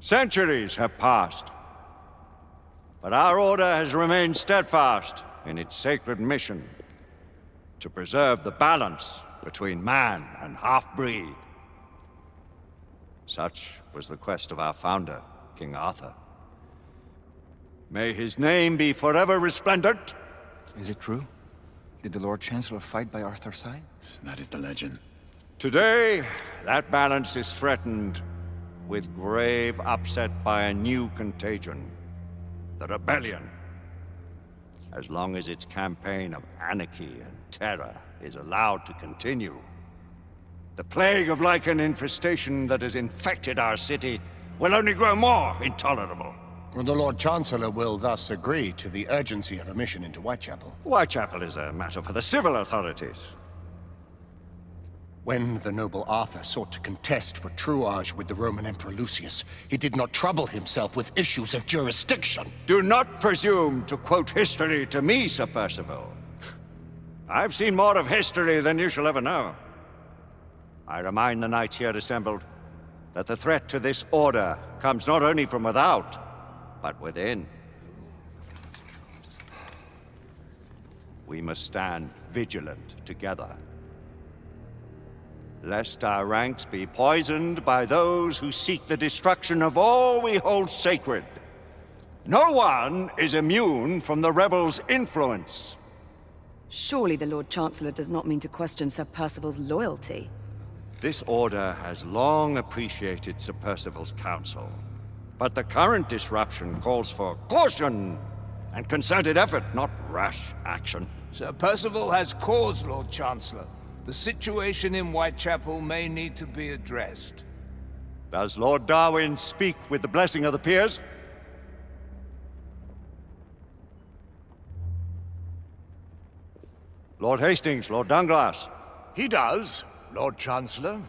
Centuries have passed, but our order has remained steadfast in its sacred mission to preserve the balance between man and half-breed. Such was the quest of our founder, King Arthur. May his name be forever resplendent. Is it true? Did the Lord Chancellor fight by Arthur's side? That is the legend. Today, that balance is threatened with grave upset by a new contagion. The rebellion. As long as its campaign of anarchy and terror is allowed to continue, the plague of lichen infestation that has infected our city will only grow more intolerable. Well, the Lord Chancellor will thus agree to the urgency of a mission into Whitechapel. Whitechapel is a matter for the civil authorities. When the noble Arthur sought to contest for truage with the Roman Emperor Lucius, he did not trouble himself with issues of jurisdiction. Do not presume to quote history to me, Sir Percival. I've seen more of history than you shall ever know. I remind the knights here assembled that the threat to this order comes not only from without, but within. We must stand vigilant together, lest our ranks be poisoned by those who seek the destruction of all we hold sacred. No one is immune from the rebels' influence. Surely the Lord Chancellor does not mean to question Sir Percival's loyalty. This order has long appreciated Sir Percival's counsel, but the current disruption calls for caution and concerted effort, not rash action. Sir Percival has cause, Lord Chancellor. The situation in Whitechapel may need to be addressed. Does Lord Darwin speak with the blessing of the peers? Lord Hastings, Lord Dunglass. He does, Lord Chancellor.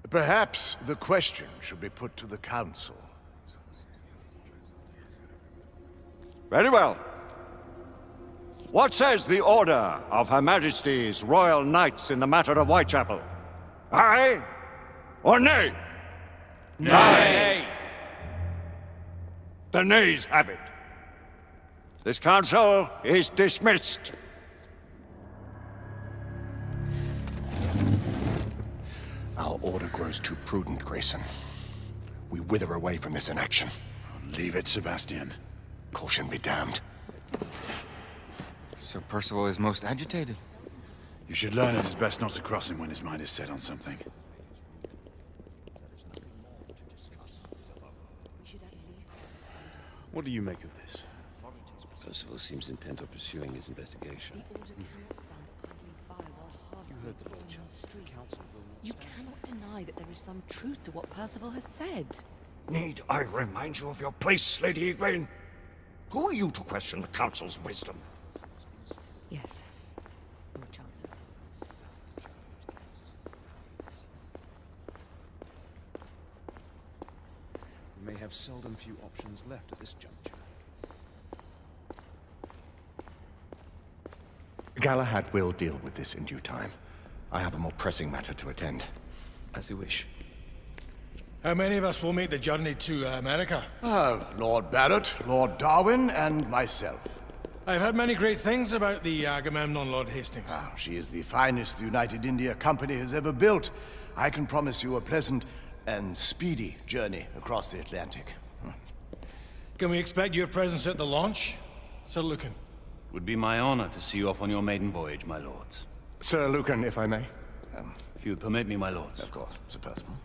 Perhaps the question should be put to the Council. Very well. What says the Order of Her Majesty's Royal Knights in the matter of Whitechapel? Aye or nay? Nay! The nays have it. This council is dismissed. Our order grows too prudent, Grayson. We wither away from this inaction. Leave it, Sebastian. Caution be damned. Sir Percival is most agitated. You should learn it is best not to cross him when his mind is set on something. What do you make of this? Percival seems intent on pursuing his investigation. You heard the Lord Chancellor. Council will not You cannot deny that there is some truth to what Percival has said. Need I remind you of your place, Lady Egwene? Who are you to question the Council's wisdom? Yes, Lord Chancellor. We may have seldom few options left at this juncture. Galahad will deal with this in due time. I have a more pressing matter to attend. As you wish. How many of us will make the journey to America? Lord Barrett, Lord Darwin, and myself. I've heard many great things about the Agamemnon, Lord Hastings. She is the finest the United India Company has ever built. I can promise you a pleasant and speedy journey across the Atlantic. Can we expect your presence at the launch, Sir Lucan? It would be my honor to see you off on your maiden voyage, my lords. Sir Lucan, if I may. If you would permit me, my lords. Of course, Sir Percival.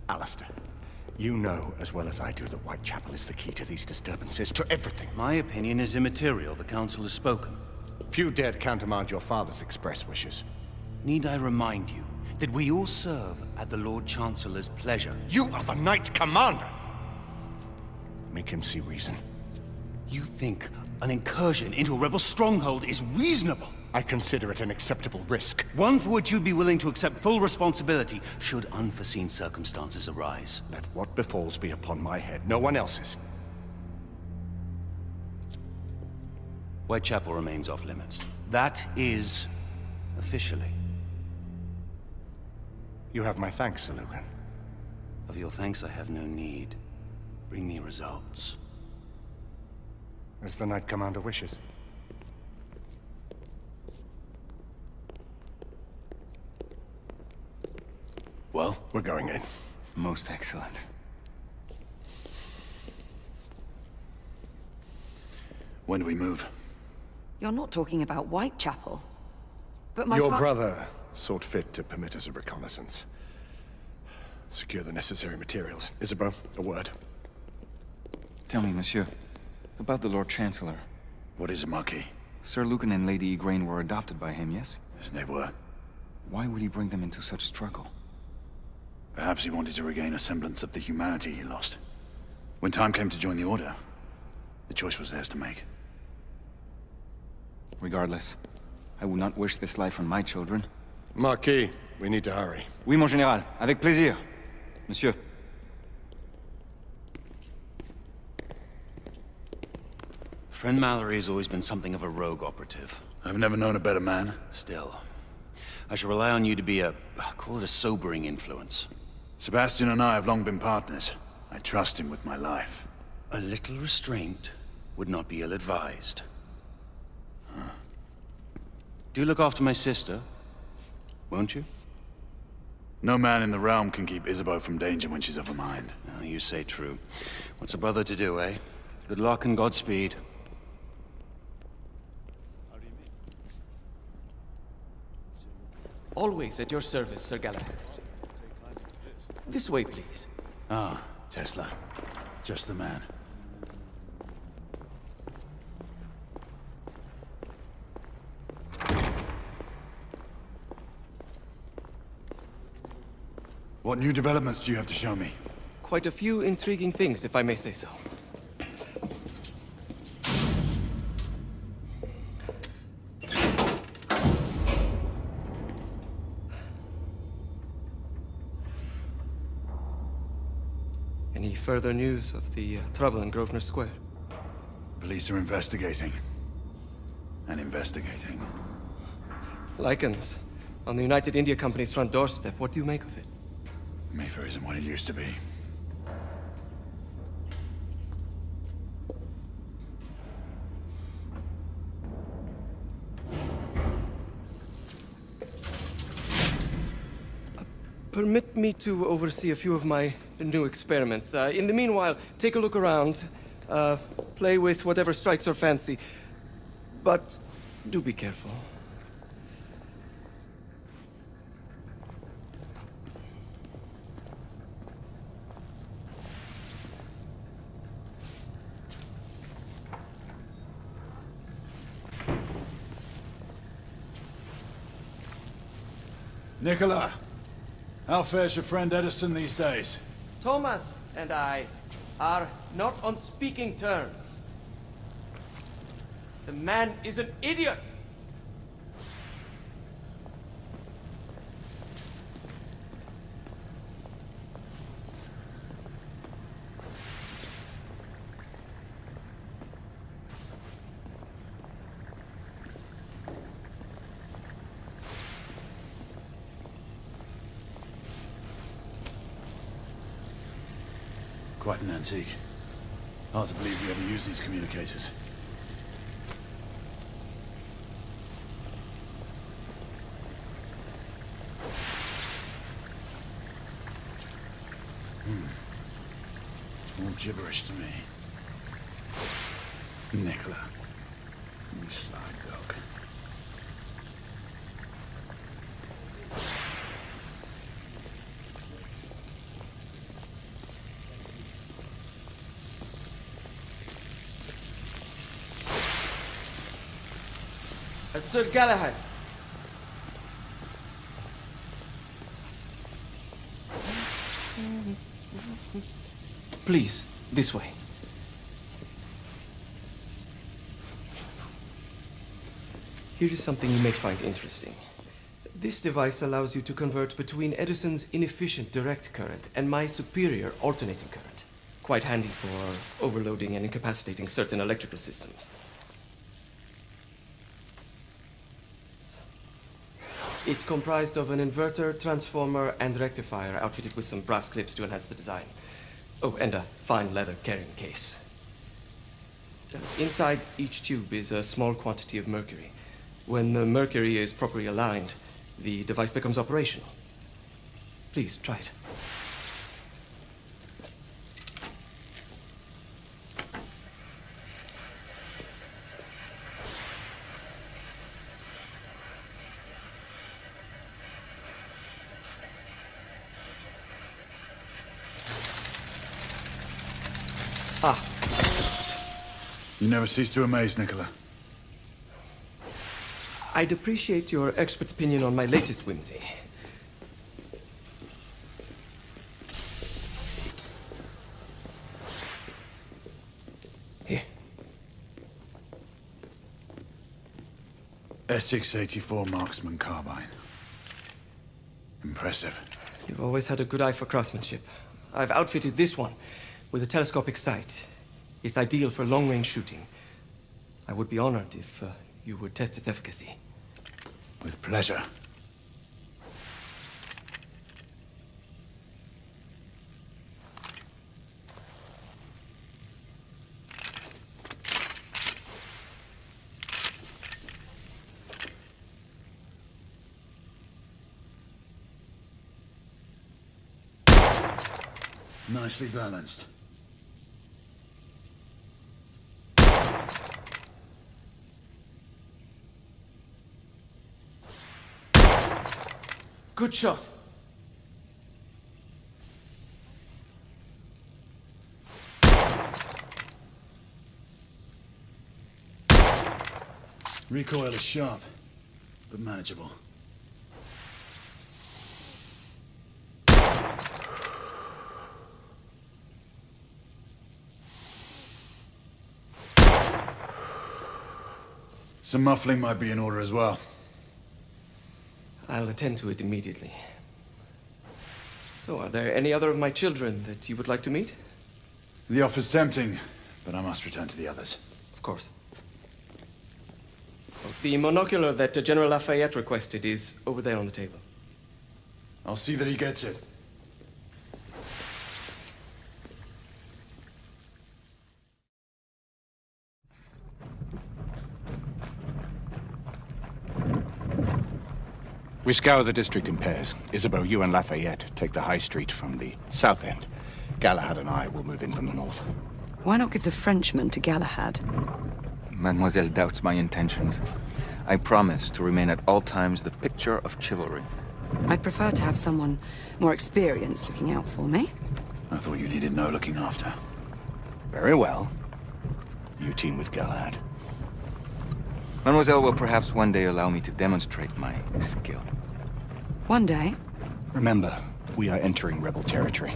Alistair, you know as well as I do that Whitechapel is the key to these disturbances, to everything. My opinion is immaterial. The council has spoken. Few dared countermand your father's express wishes. Need I remind you that we all serve at the Lord Chancellor's pleasure? You are the Knight Commander! Make him see reason. You think an incursion into a rebel stronghold is reasonable? I consider it an acceptable risk. One for which you'd be willing to accept full responsibility should unforeseen circumstances arise. Let what befalls be upon my head, no one else's. Whitechapel remains off limits. That is officially. You have my thanks, Sir Lucan. Of your thanks I have no need. Bring me results. As the Knight Commander wishes. Well, We're going in. Most excellent. when do we move? You're not talking about Whitechapel. But my Your brother sought fit to permit us a reconnaissance. Secure the necessary materials. Isabeau, a word. Tell me, monsieur, about the Lord Chancellor. What is it, Marquis? Sir Lucan and Lady Igraine were adopted by him, yes? Yes, they were. Why would he bring them into such struggle? Perhaps he wanted to regain a semblance of the humanity he lost. When time came to join the Order, the choice was theirs to make. Regardless, I would not wish this life on my children. Marquis, we need to hurry. Oui, mon général. Avec plaisir. Monsieur. Friend Mallory has always been something of a rogue operative. I've never known a better man. Still, I shall rely on you to be call it a sobering influence. Sebastian and I have long been partners. I trust him with my life. A little restraint would not be ill-advised. Do look after my sister, won't you? No man in the realm can keep Isabeau from danger when she's of a mind. Oh, you say true. What's a brother to do, eh? Good luck and Godspeed. Always at your service, Sir Galahad. This way, please. Ah, Tesla. Just the man. What new developments do you have to show me? Quite a few intriguing things, if I may say so. Any further news of the trouble in Grosvenor Square? Police are investigating. And investigating. Lycans, on the United India Company's front doorstep. What do you make of it? Mayfair isn't what it used to be. Permit me to oversee a few of my new experiments. In the meanwhile, take a look around. Play with whatever strikes your fancy. But do be careful. Nicola, how fares your friend Edison these days? Thomas and I are not on speaking terms. The man is an idiot! Quite an antique. Hard to believe you ever use these communicators. All gibberish to me. Nicola, you sly dog. Sir Galahad. Please, this way. Here is something you may find interesting. This device allows you to convert between Edison's inefficient direct current and my superior alternating current. Quite handy for overloading and incapacitating certain electrical systems. It's comprised of an inverter, transformer, and rectifier outfitted with some brass clips to enhance the design. Oh, and a fine leather carrying case. Inside each tube is a small quantity of mercury. When the mercury is properly aligned, the device becomes operational. Please, try it. You never cease to amaze, Nicola. I'd appreciate your expert opinion on my latest whimsy. Here. S684 Marksman Carbine. Impressive. You've always had a good eye for craftsmanship. I've outfitted this one with a telescopic sight. It's ideal for long-range shooting. I would be honored if you would test its efficacy. With pleasure. Nicely balanced. Good shot. Recoil is sharp, but manageable. Some muffling might be in order as well. I'll attend to it immediately. So, are there any other of my children that you would like to meet? The offer's tempting, but I must return to the others. Of course. The monocular that General Lafayette requested is over there on the table. I'll see that he gets it. We scour the district in pairs. Isabeau, you and Lafayette take the high street from the south end. Galahad and I will move in from the north. Why not give the Frenchman to Galahad? Mademoiselle doubts my intentions. I promise to remain at all times the picture of chivalry. I'd prefer to have someone more experienced looking out for me. I thought you needed no looking after. Very well. You team with Galahad. Mademoiselle will perhaps one day allow me to demonstrate my skill. One day? Remember, we are entering rebel territory.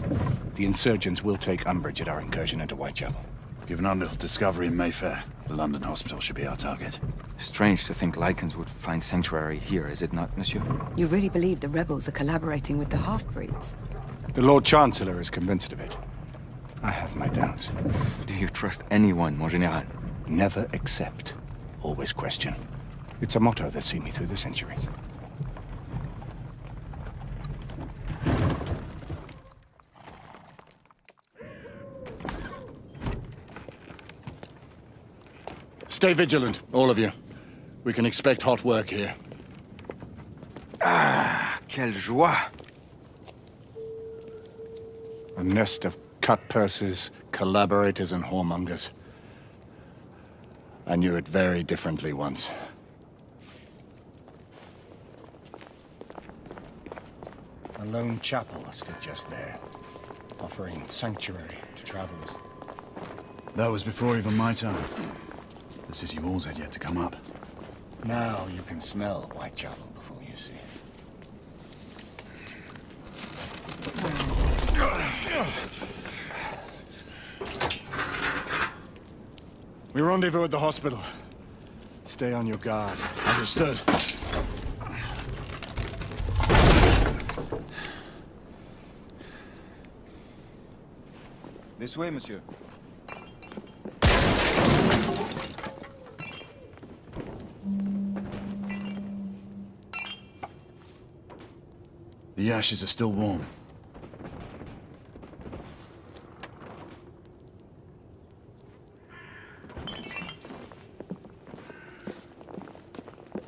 The insurgents will take umbrage at our incursion into Whitechapel. Given our little discovery in Mayfair, the London hospital should be our target. Strange to think Lycans would find sanctuary here, is it not, monsieur? You really believe the rebels are collaborating with the half-breeds? The Lord Chancellor is convinced of it. I have my doubts. Do you trust anyone, mon général? Never accept. Always question. It's a motto that's seen me through the centuries. Stay vigilant, all of you. We can expect hot work here. Ah, quelle joie! A nest of cut-purses, collaborators, and whoremongers. I knew it very differently once. A lone chapel stood just there, offering sanctuary to travelers. That was before even my time. The city walls had yet to come up. Now you can smell Whitechapel before you see. We rendezvous at the hospital. Stay on your guard. Understood. This way, monsieur. The ashes are still warm.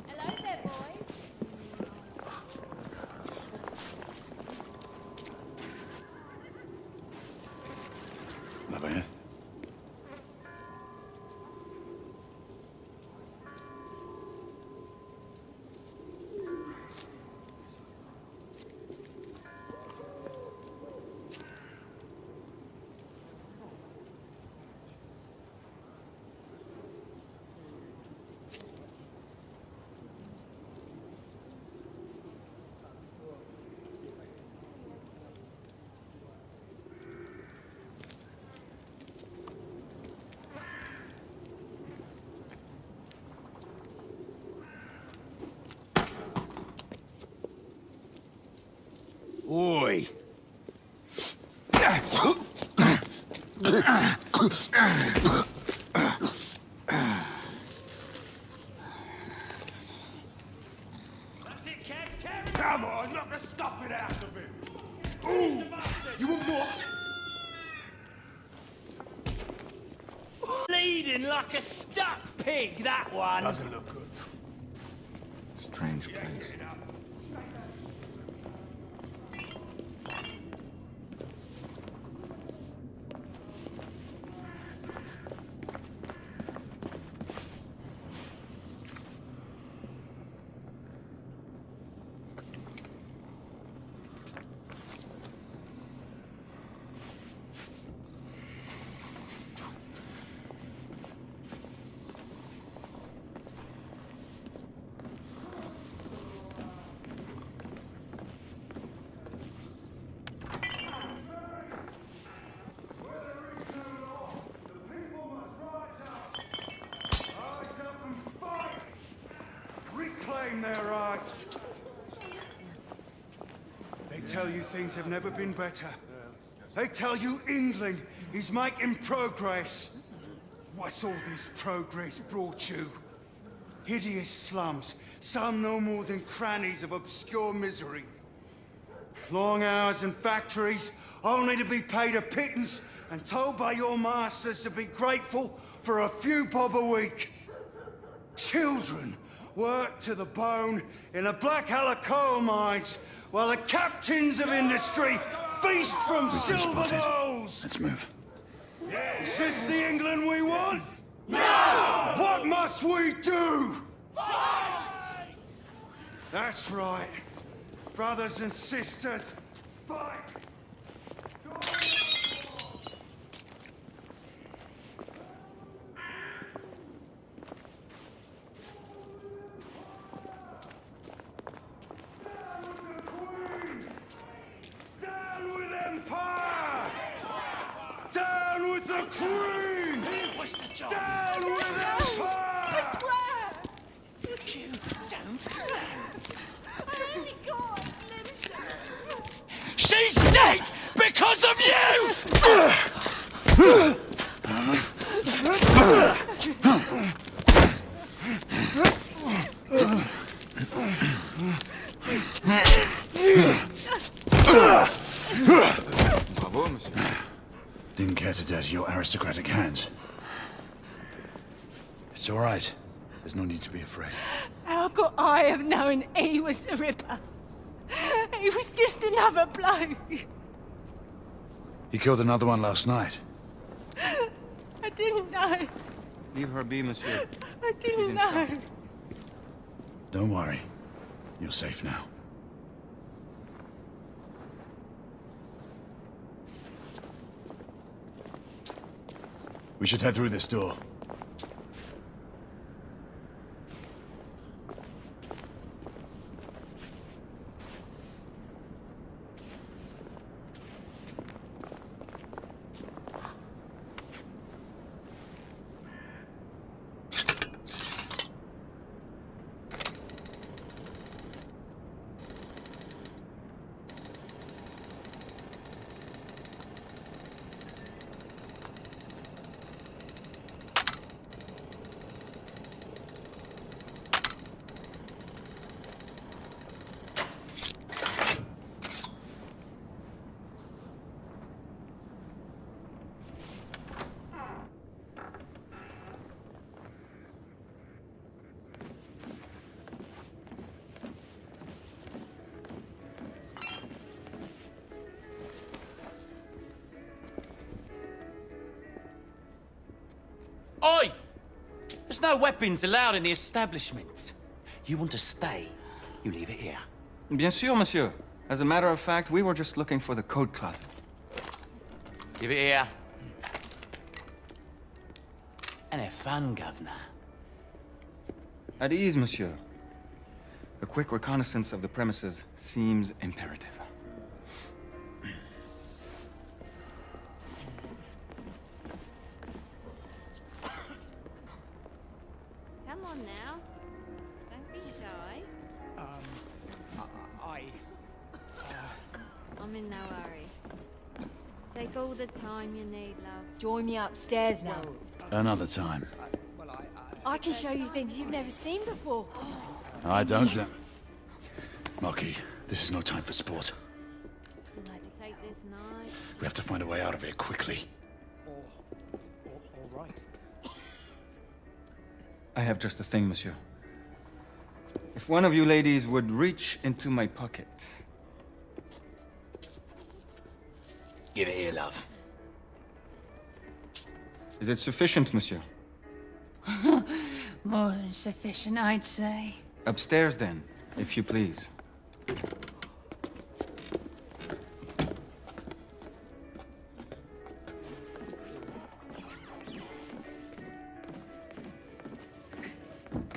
Hello there, boys. Over here. Oi! Come on, knock the stuffing out of him! Ooh! You want more? Bleeding like a stuck pig, that one. Doesn't look good. Strange place. Reclaim their rights. They tell you things have never been better. They tell you England is making progress. What's all this progress brought you? Hideous slums, some no more than crannies of obscure misery. Long hours in factories, only to be paid a pittance and told by your masters to be grateful for a few bob a week. Children worked to the bone in the Blackhallow coal mines, while the captains of industry feast from silver bowls. Let's move. Is this the England we want? No! What must we do? Fight! That's right. Brothers and sisters, fight! Down with empire! Down with the Queen! What's the job? Down with empire! You don't. She's dead because of you! Bravo, monsieur. Didn't care to dirty your aristocratic hands. It's all right. There's no need to be afraid. How could I have known he was the Ripper? He was just another bloke. He killed another one last night. I didn't know. Leave her be, monsieur. I didn't know. Don't worry. You're safe now. We should head through this door. Oi! There's no weapons allowed in the establishment. You want to stay, you leave it here. Bien sûr, monsieur. As a matter of fact, we were just looking for the code closet. Give it here. And have fun, Governor. At ease, monsieur. A quick reconnaissance of the premises seems imperative. Come on now. Don't be shy. I'm in no hurry. Take all the time you need, love. Join me upstairs now. Another time. I can show you things you've never seen before. I don't... Marquis, this is no time for sport. Take this night. We have to find a way out of here quickly. All right. I have just the thing, monsieur. If one of you ladies would reach into my pocket. Give it here, love. Is it sufficient, monsieur? More than sufficient, I'd say. Upstairs, then, if you please.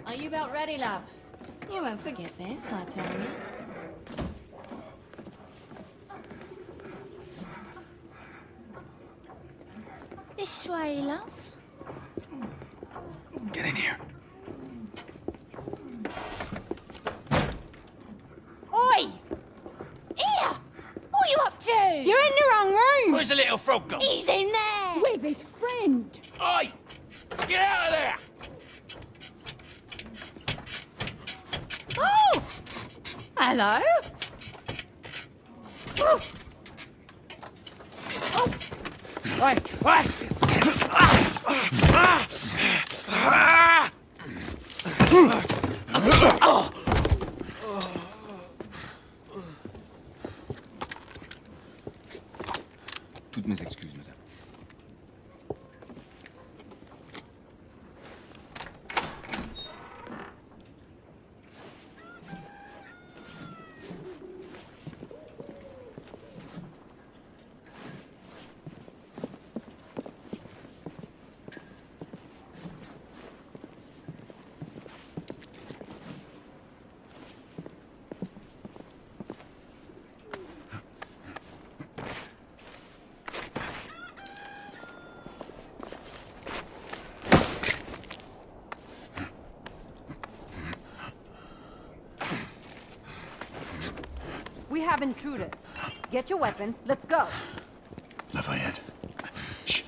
Are you about ready, love? You won't forget this, I tell you. This way, love. Get in here. Oi! Here! What are you up to? You're in the wrong room! Where's the little frog gone? He's in there! With his friend! Oi! Get out of there! Oh! Hello? Oh! Oi! Oi! Toutes mes excuses, madame. We have intruders. Get your weapons. Let's go. Lafayette. Shh.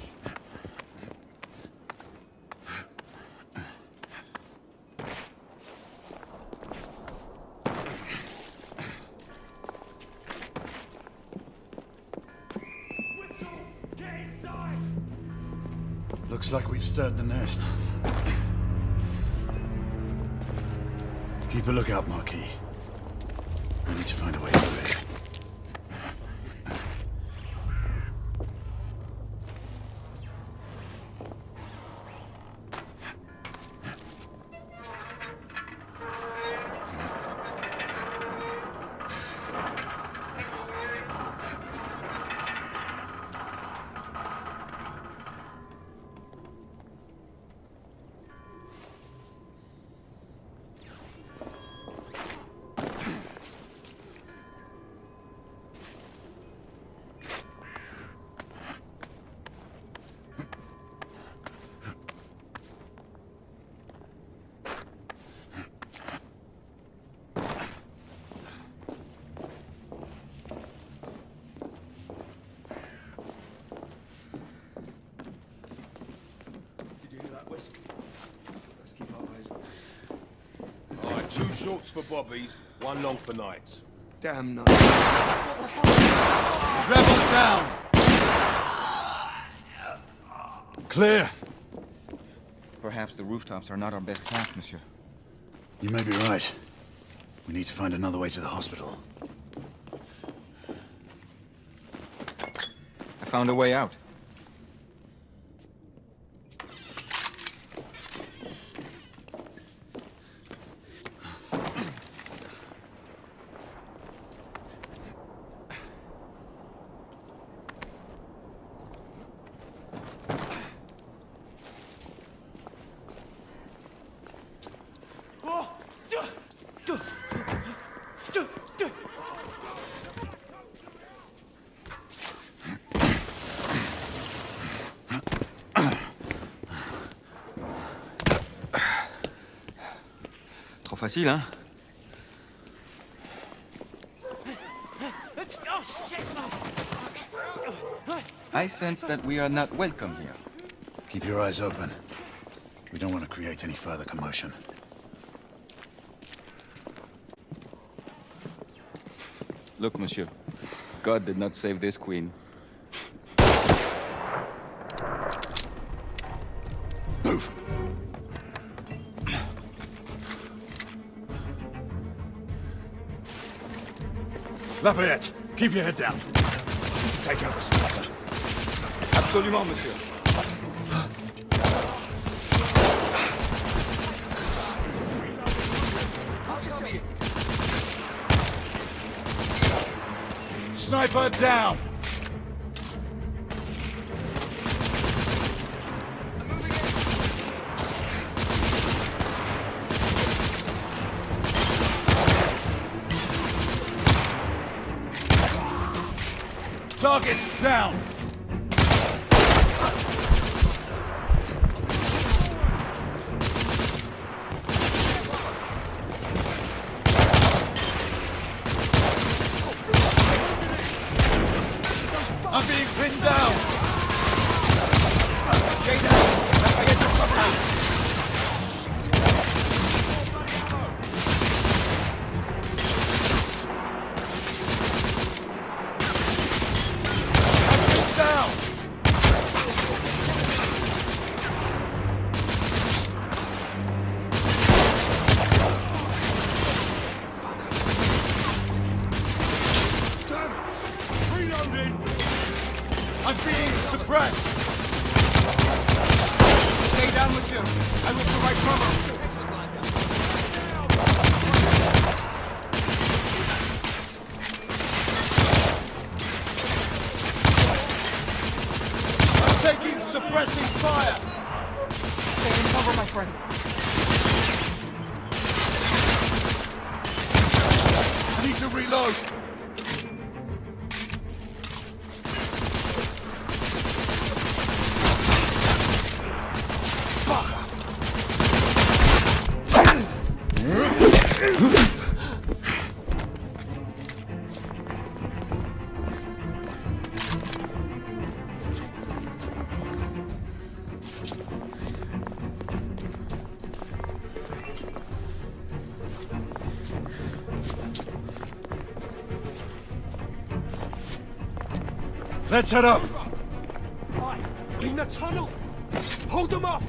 Looks like we've stirred the nest. Keep a lookout, Marquis. We need to find a way through it. Alright, 2 shorts for bobbies, 1 long for nights. Damn nice. Rebels down! Clear! Perhaps the rooftops are not our best path, monsieur. You may be right. We need to find another way to the hospital. I found a way out. facile, hein? I sense that we are not welcome here. Keep your eyes open. We don't want to create any further commotion. Look, monsieur. God did not save this queen. Move! Lafayette, keep your head down. Take out the sniper. Absolument, monsieur. Sniper down! Target down! I'm being pinned down! Stay down! Lafayette is suffering! I'm being suppressed! Stay down, monsieur. I will provide cover. I'm taking suppressing fire! Stay in cover, my friend. I need to reload. Let's head up! Right, in the tunnel! Hold them up!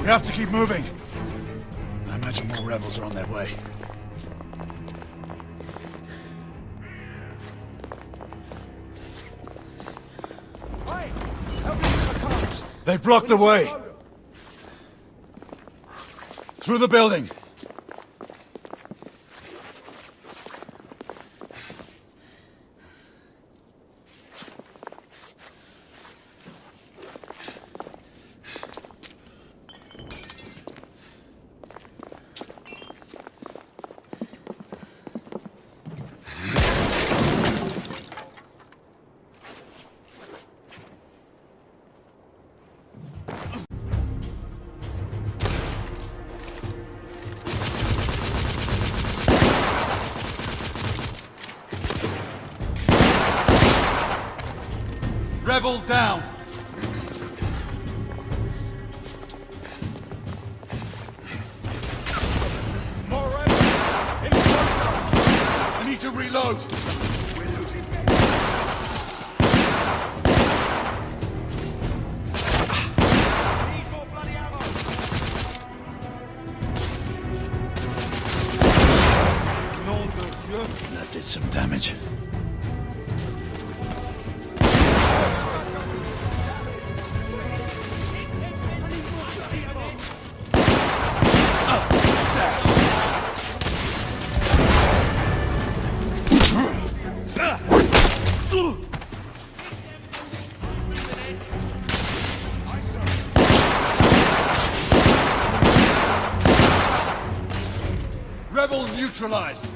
We have to keep moving. I imagine more rebels are on their way. They've blocked the way! Through the building! Rebel down! More rebels! In front! I need to reload! We're losing men! Need more bloody ammo! That did some damage. neutralized!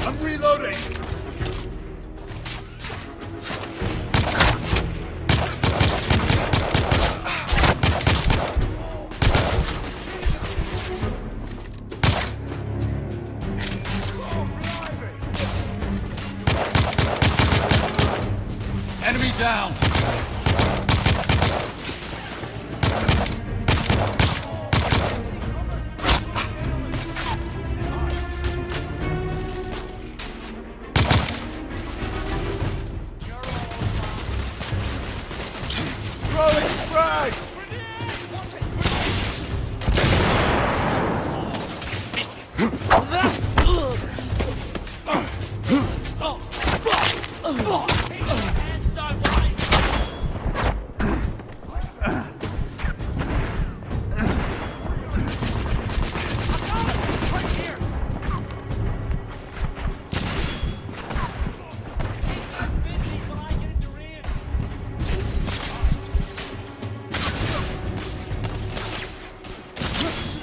I'm reloading! Enemy down! Throwing frag!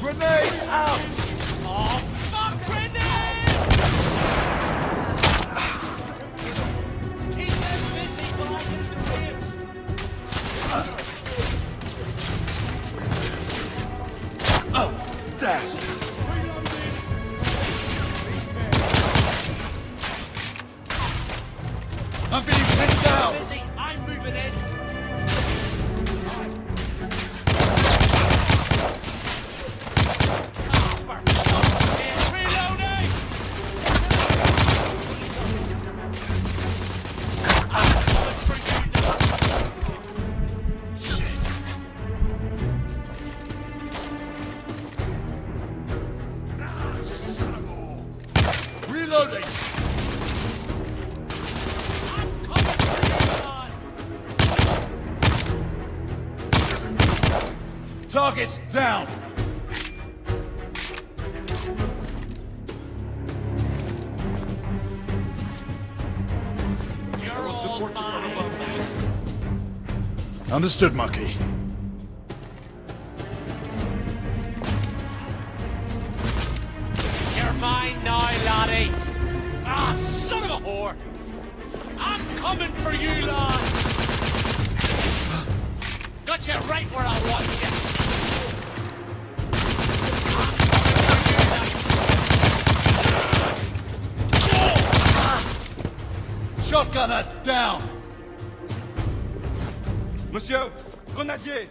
Grenade out! Oh, fuck, grenade! Keep them busy while I get in the rear. Oh, damn! I'm being pinned down! Busy, I'm moving in. Reloading! Targets down! You're all mine. Understood, Monkey. You're mine now, laddie. Ah, son of a whore. I'm coming for you, lad. Got you right where I want you. Shotgunner down! Monsieur, grenadier!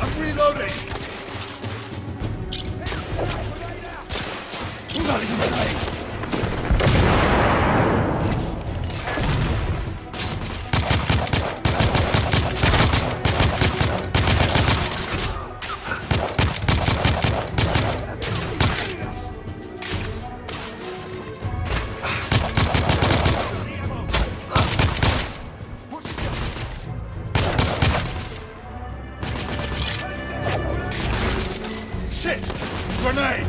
I'm reloading! Not even grenade! Shit! Grenade!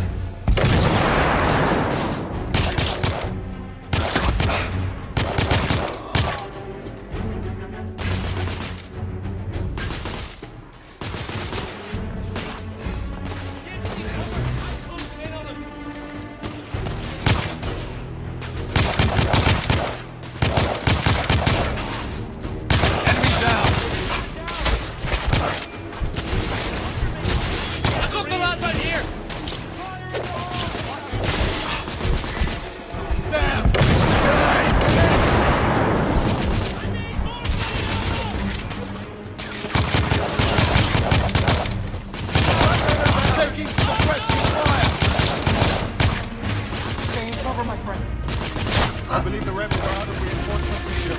I believe the rebels are out of reinforcements, monsieur.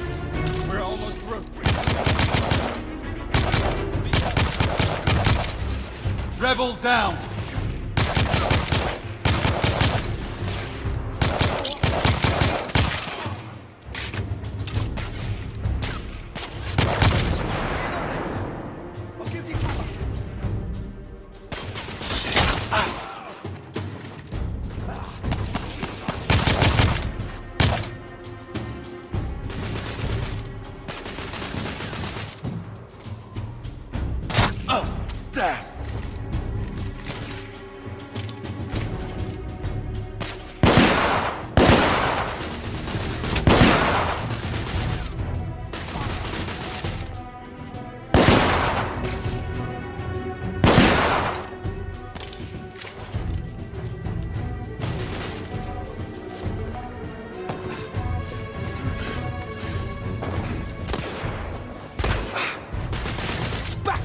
We're almost through. Rebel down!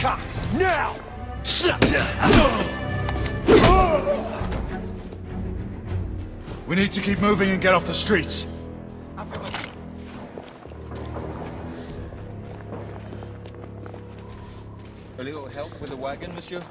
Attack! Now! We need to keep moving and get off the streets. A little help with the wagon, monsieur?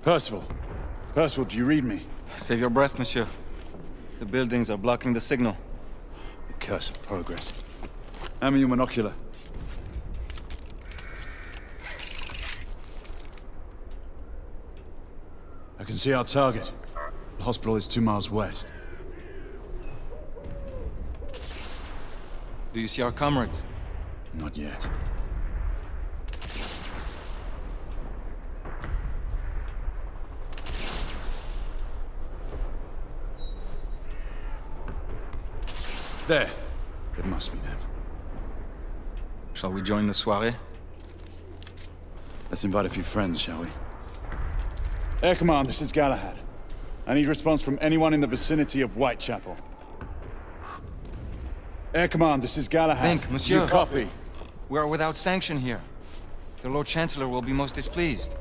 Percival. Percival, do you read me? Save your breath, monsieur. The buildings are blocking the signal. The curse of progress. Hand me your monocular. I can see our target. The hospital is 2 miles west. Do you see our comrades? Not yet. There. It must be them. Shall we join the soirée? Let's invite a few friends, shall we? Air Command, this is Galahad. I need response from anyone in the vicinity of Whitechapel. Air Command, this is Galahad. Think, monsieur. You copy? We are without sanction here. The Lord Chancellor will be most displeased.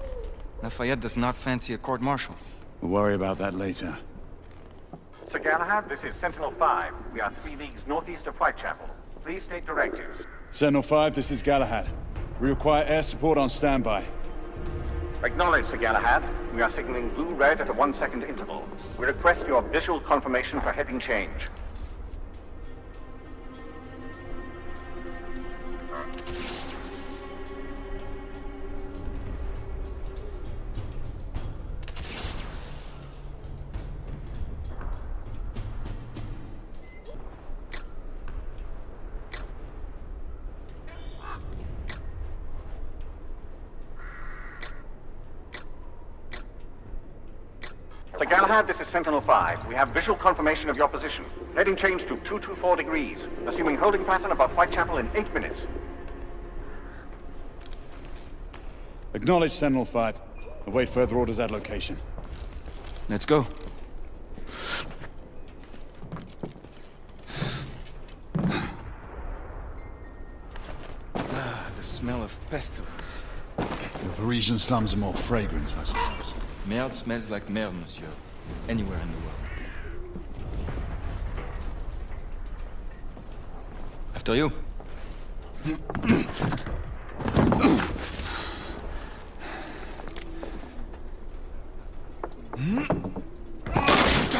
Lafayette does not fancy a court-martial. We'll worry about that later. Sir Galahad, this is Sentinel-5. We are 3 leagues northeast of Whitechapel. Please state directives. Sentinel-5, this is Galahad. We require air support on standby. Acknowledged, Sir Galahad. We are signaling blue red at a 1-second interval. We request your visual confirmation for heading change. Sir Galahad, this is Sentinel-5. We have visual confirmation of your position. Heading change to 224 degrees, assuming holding pattern above Whitechapel in 8 minutes. Acknowledge Sentinel-5. Await further orders at location. Let's go. The smell of pestilence. The Parisian slums are more fragrant, I suppose. Merde smells like merde, monsieur. Anywhere in the world. After you.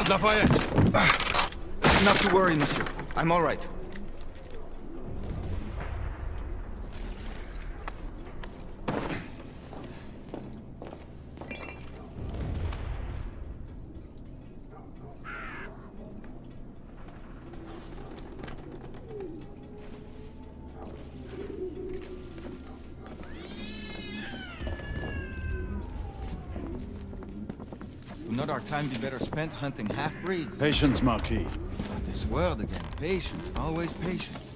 Lafayette! Not to worry, monsieur. I'm all right. Would not our time be better spent hunting half-breeds? Patience, Marquis. This word again. Patience. Always patience.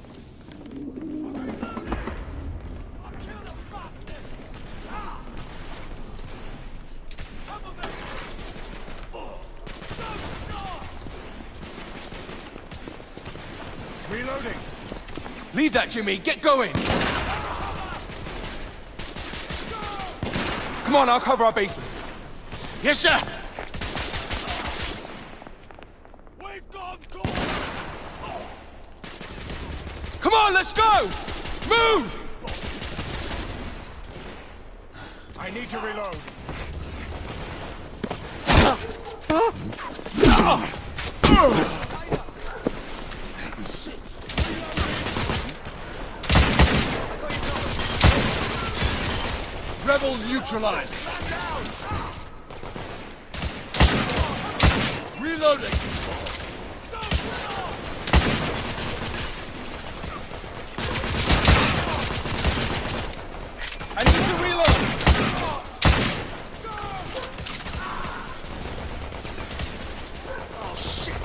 Reloading! Leave that, Jimmy! Get going! Come on, I'll cover our bases. Yes, sir! Come on, let's go! Move! I need to reload. Rebels neutralized. Reloading. I need to reload. Oh shit!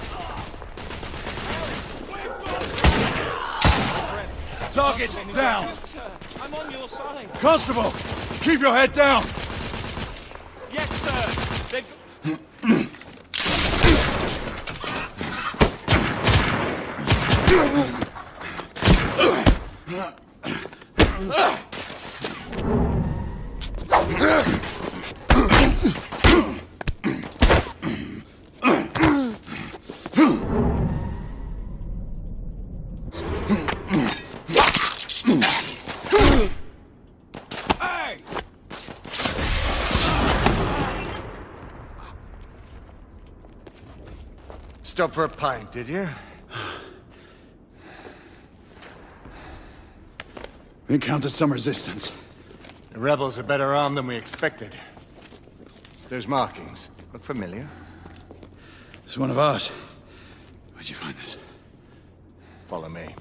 Target down. I'm on your side. Constable, keep your head down. Yes, sir. They've... Stop for a pint, did you? We encountered some resistance. The rebels are better armed than we expected. Those markings look familiar. It's one of ours. Where'd you find this? Follow me.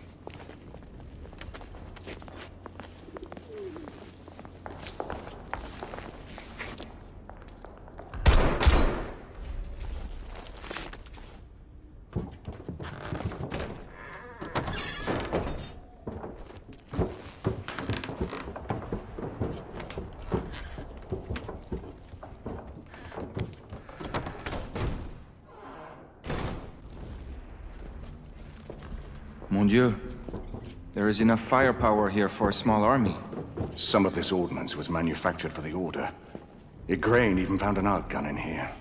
Mon Dieu. There is enough firepower here for a small army. Some of this ordnance was manufactured for the Order. Igraine even found an arc gun in here.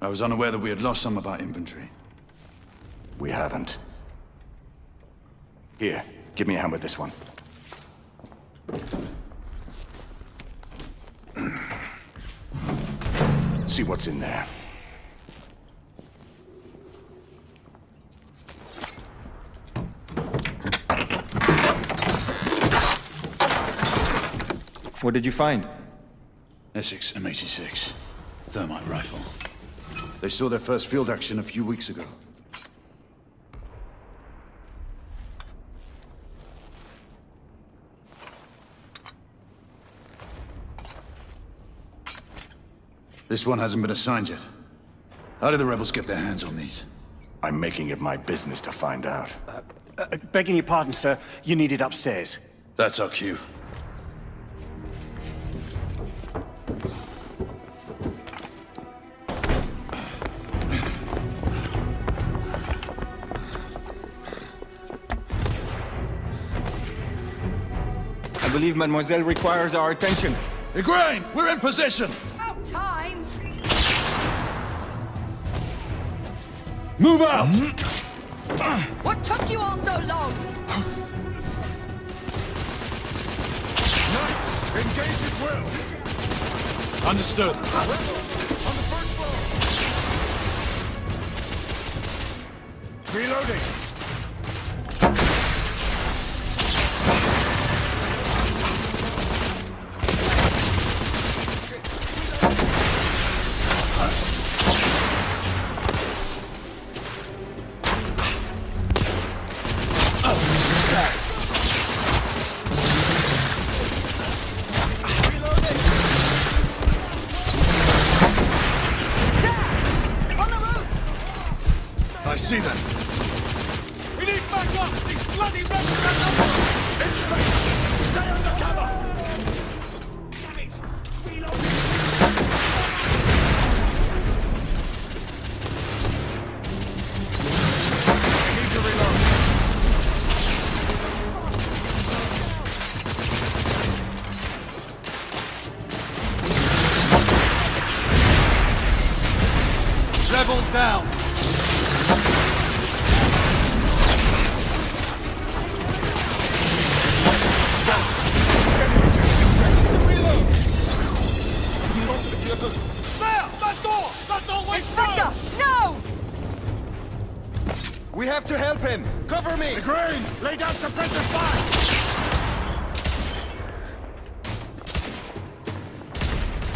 I was unaware that we had lost some of our inventory. We haven't. Here, give me a hand with this one. See what's in there. What did you find? Essex M86. Thermite rifle. They saw their first field action a few weeks ago. This one hasn't been assigned yet. How did the rebels get their hands on these? I'm making it my business to find out. Begging your pardon, sir. You need it upstairs. That's our cue. I believe Mademoiselle requires our attention. Igraine, we're in position! About time! Move out! What took you all so long? Knights, engage at will. Understood. On the first floor. Reloading. I see them. We need backup! These bloody rebels are outnumbered! It's safe! Stay under cover! Damn it! Reloading! I need to reload. Rebel down! Inspector! We have to help him! Cover me! The Green! Lay down suppressive fire!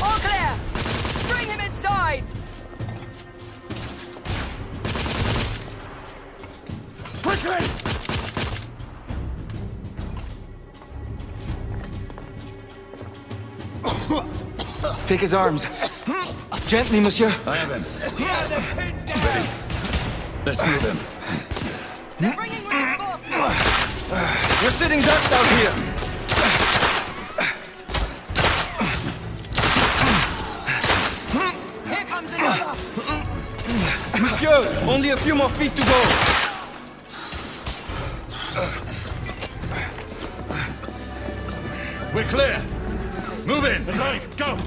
All clear! Bring him inside! Quickly! Take his arms. Gently, monsieur. I have him. Let's move him. They're bringing reinforcements! We're sitting ducks out here. Here comes another! Monsieur, only a few more feet to go. We're clear. Move in. McLean, go!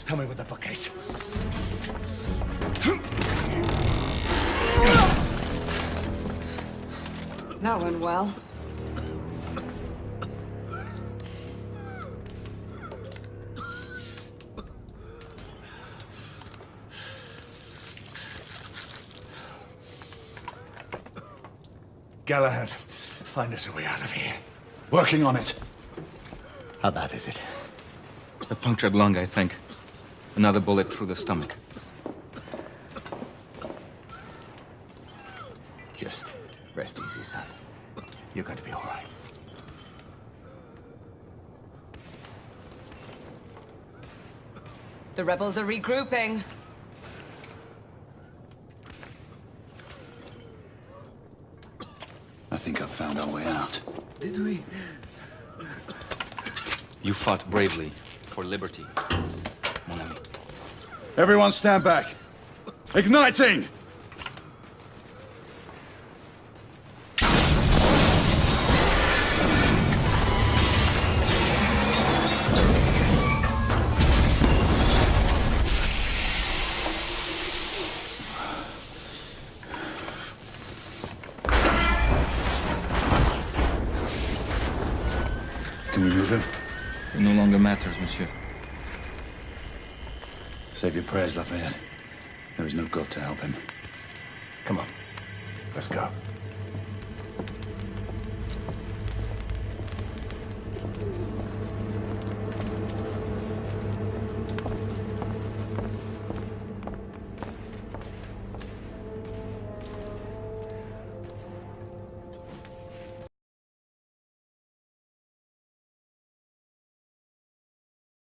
Help me with the bookcase. That went well. Galahad, find us a way out of here. Working on it. How bad is it? A punctured lung, I think. Another bullet through the stomach. Just rest easy, son. You're going to be all right. The rebels are regrouping. I think I've found our way out. Did we? You fought bravely for liberty, mon ami. Everyone stand back. Igniting! Can we move him? It no longer matters, monsieur. Save your prayers, Lafayette. There is no God to help him. Come on. Let's go.